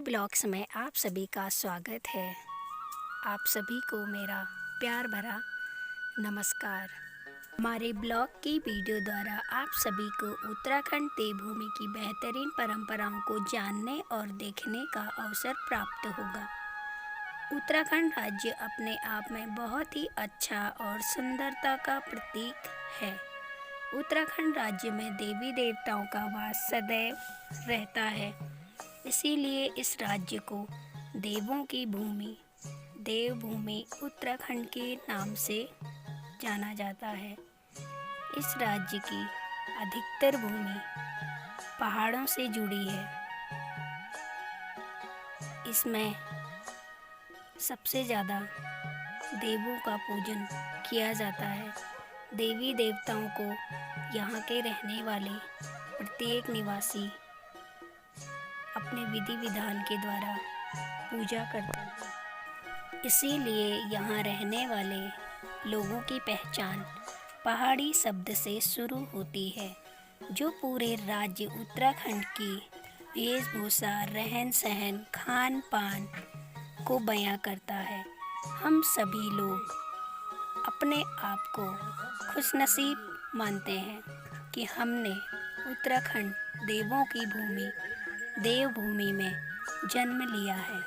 Blogs में आप सभी का स्वागत है। आप सभी को मेरा प्यार भरा नमस्कार। हमारे ब्लॉग की वीडियो द्वारा आप सभी को उत्तराखंड देवभूमि की बेहतरीन परंपराओं को जानने और देखने का अवसर प्राप्त होगा। उत्तराखंड राज्य अपने आप में बहुत ही अच्छा और सुंदरता का प्रतीक है। उत्तराखंड राज्य में देवी देवताओं का वास सदैव रहता है, इसीलिए इस राज्य को देवों की भूमि देवभूमि उत्तराखंड के नाम से जाना जाता है। इस राज्य की अधिकतर भूमि पहाड़ों से जुड़ी है। इसमें सबसे ज़्यादा देवों का पूजन किया जाता है। देवी देवताओं को यहाँ के रहने वाले प्रत्येक निवासी अपने विधि विधान के द्वारा पूजा करते हैं। इसीलिए यहाँ रहने वाले लोगों की पहचान पहाड़ी शब्द से शुरू होती है, जो पूरे राज्य उत्तराखंड की वेशभूषा, रहन सहन, खान पान को बयां करता है। हम सभी लोग अपने आप को खुशनसीब मानते हैं कि हमने उत्तराखंड देवों की भूमि देवभूमि में जन्म लिया है।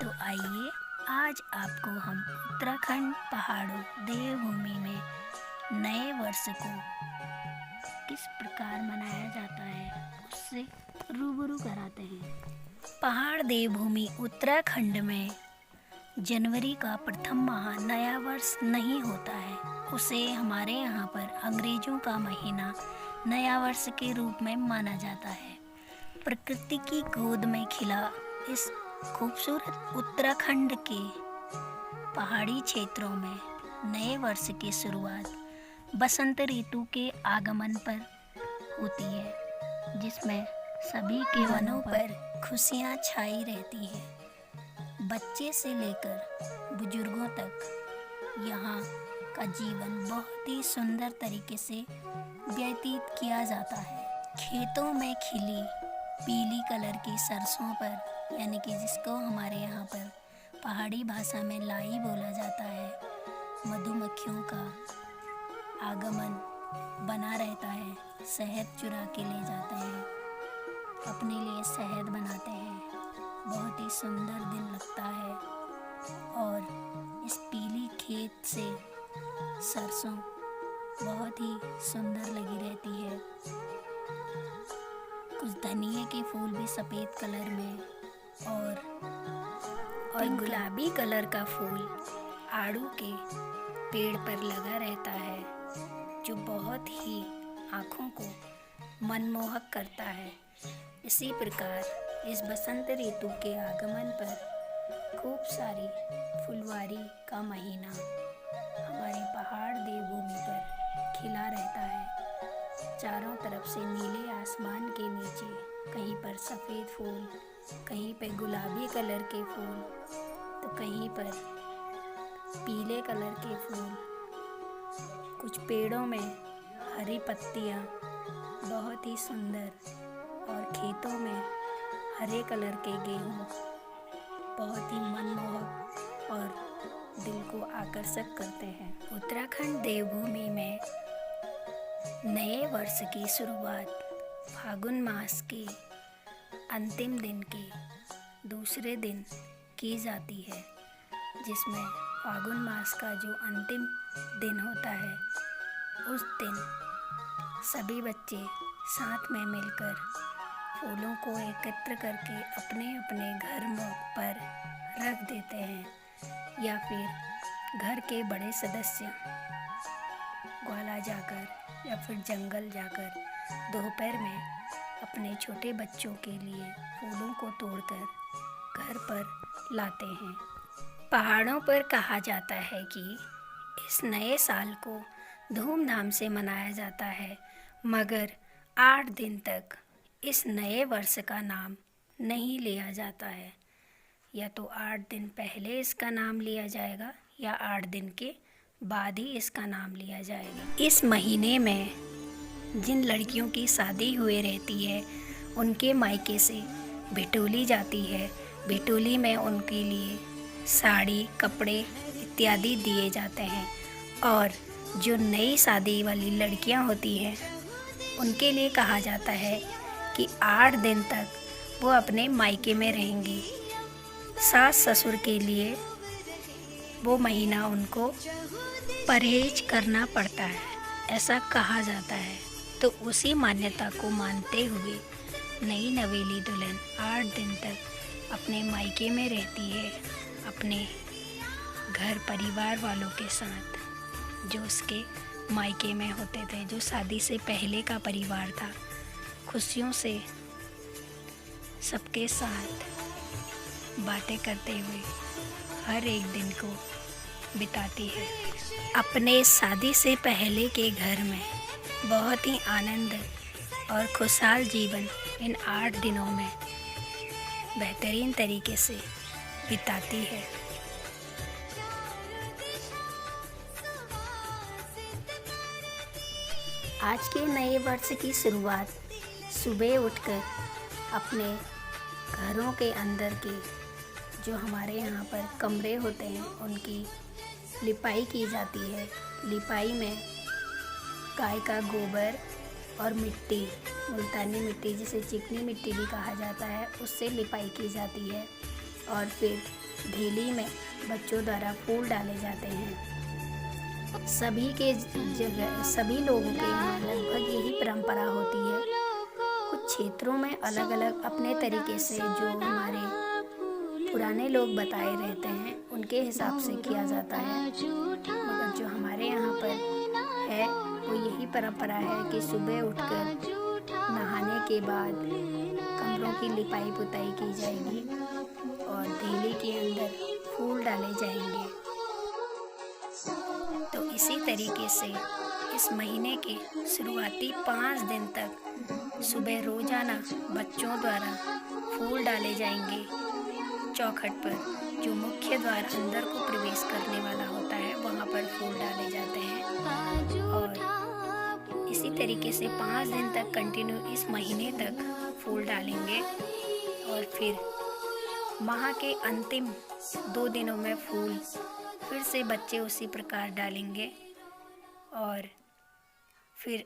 तो आइए आज आपको हम उत्तराखंड पहाड़ों देवभूमि में नए वर्ष को किस प्रकार मनाया जाता है उससे रूबरू कराते हैं। पहाड़ देवभूमि उत्तराखंड में जनवरी का प्रथम माह नया वर्ष नहीं होता है। उसे हमारे यहाँ पर अंग्रेजों का महीना नया वर्ष के रूप में माना जाता है। प्रकृति की गोद में खिला इस खूबसूरत उत्तराखंड के पहाड़ी क्षेत्रों में नए वर्ष की शुरुआत बसंत ऋतु के आगमन पर होती है, जिसमें सभी के मनों पर खुशियां छाई रहती हैं। बच्चे से लेकर बुजुर्गों तक यहाँ का जीवन बहुत ही सुंदर तरीके से व्यतीत किया जाता है। खेतों में खिली पीली कलर की सरसों पर, यानी कि जिसको हमारे यहाँ पर पहाड़ी भाषा में लाई बोला जाता है, मधुमक्खियों का आगमन बना रहता है। शहद चुरा के ले जाते हैं, अपने लिए शहद बनाते हैं। बहुत ही सुंदर दिन लगता है और इस पीली खेत से सरसों बहुत ही सुंदर लगी रहती है। कुछ धनिए के फूल भी सफ़ेद कलर में और गुलाबी कलर का फूल आड़ू के पेड़ पर लगा रहता है, जो बहुत ही आँखों को मनमोहक करता है। इसी प्रकार इस बसंत ऋतु के आगमन पर खूब सारी फुलवारी का महीना हमारे पहाड़ देवभूमि पर खिला रहता है। चारों तरफ से नीले आसमान के नीचे कहीं पर सफ़ेद फूल, कहीं पे गुलाबी कलर के फूल, तो कहीं पर पीले कलर के फूल। कुछ पेड़ों में हरी पत्तियाँ बहुत ही सुंदर, और खेतों में हरे कलर के गेहूँ बहुत ही मनमोहक और दिल को आकर्षक करते हैं। उत्तराखंड देवभूमि में नए वर्ष की शुरुआत फागुन मास के अंतिम दिन के दूसरे दिन की जाती है, जिसमें फागुन मास का जो अंतिम दिन होता है, उस दिन सभी बच्चे साथ में मिलकर फूलों को एकत्र करके अपने अपने घर पर रख देते हैं, या फिर घर के बड़े सदस्य ग्वाला जाकर या फिर जंगल जाकर दोपहर में अपने छोटे बच्चों के लिए फूलों को तोड़कर घर पर लाते हैं। पहाड़ों पर कहा जाता है कि इस नए साल को धूमधाम से मनाया जाता है, मगर 8 दिन तक इस नए वर्ष का नाम नहीं लिया जाता है। या तो 8 दिन पहले इसका नाम लिया जाएगा या 8 दिन के बाद ही इसका नाम लिया जाएगा। इस महीने में जिन लड़कियों की शादी हुए रहती है, उनके मायके से बिटोली जाती है। बिटोली में उनके लिए साड़ी, कपड़े इत्यादि दिए जाते हैं। और जो नई शादी वाली लड़कियां होती हैं उनके लिए कहा जाता है कि 8 दिन तक वो अपने मायके में रहेंगी। सास ससुर के लिए वो महीना उनको परहेज करना पड़ता है, ऐसा कहा जाता है। तो उसी मान्यता को मानते हुए नई नवेली दुल्हन 8 दिन तक अपने मायके में रहती है, अपने घर परिवार वालों के साथ, जो उसके मायके में होते थे, जो शादी से पहले का परिवार था। खुशियों से सबके साथ बातें करते हुए हर एक दिन को बिताती है। अपने शादी से पहले के घर में बहुत ही आनंद और खुशहाल जीवन इन 8 दिनों में बेहतरीन तरीके से बिताती है। आज के नए वर्ष की शुरुआत सुबह उठकर अपने घरों के अंदर के जो हमारे यहाँ पर कमरे होते हैं उनकी लिपाई की जाती है। लिपाई में गाय का गोबर और मिट्टी, मुल्तानी मिट्टी जिसे चिकनी मिट्टी भी कहा जाता है, उससे लिपाई की जाती है। और फिर ढेली में बच्चों द्वारा फूल डाले जाते हैं। सभी लोगों के यहाँ लगभग यही परंपरा होती है। कुछ क्षेत्रों में अलग अलग अपने तरीके से जो हमारे पुराने लोग बताए रहते हैं उनके हिसाब से किया जाता है, मगर जो हमारे यहाँ पर है वो यही परंपरा है कि सुबह उठकर नहाने के बाद कमरों की लिपाई पुताई की जाएगी और ढेली के अंदर फूल डाले जाएंगे। तो इसी तरीके से इस महीने के शुरुआती 5 दिन तक सुबह रोजाना बच्चों द्वारा फूल डाले जाएंगे। चौखट पर जो मुख्य द्वार अंदर को प्रवेश करने वाला होता है वहाँ पर फूल डाले जाते हैं। और इसी तरीके से 5 दिन तक कंटिन्यू इस महीने तक फूल डालेंगे। और फिर माह के अंतिम 2 दिनों में फूल फिर से बच्चे उसी प्रकार डालेंगे। और फिर